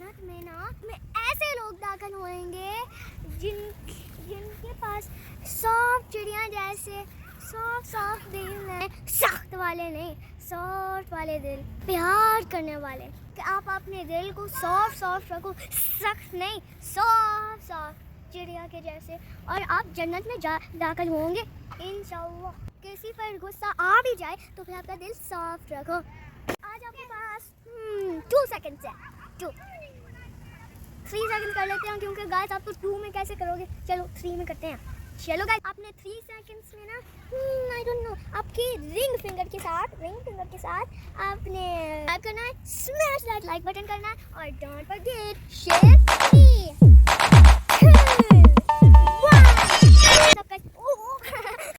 जन्नत में ना में ऐसे लोग दाखिल होंगे जिनके पास सॉफ्ट चिड़िया जैसे सॉफ्ट दिल है, सख्त वाले नहीं, सॉफ्ट वाले दिल, प्यार करने वाले। कि आप अपने दिल को सॉफ्ट रखो, सख्त नहीं, सॉफ्ट चिड़िया के जैसे, और आप जन्नत में दाखिल होंगे इंशाअल्लाह। किसी पर गुस्सा आ भी जाए तो फिर आपका दिल सॉफ्ट रखो। आज आपके पास 2 सेकंड है, 3 सेकंड कर लेते हैं क्योंकि गाइस आप तो 2 में कैसे करोगे, चलो 3 में करते हैं। चलो गाइस आपने 3 सेकंड्स में ना आई डोंट नो आपकी रिंग फिंगर के साथ आपने लाइक करना है, स्मैश दैट लाइक बटन करना है, और डोंट फॉरगेट शेयर मी।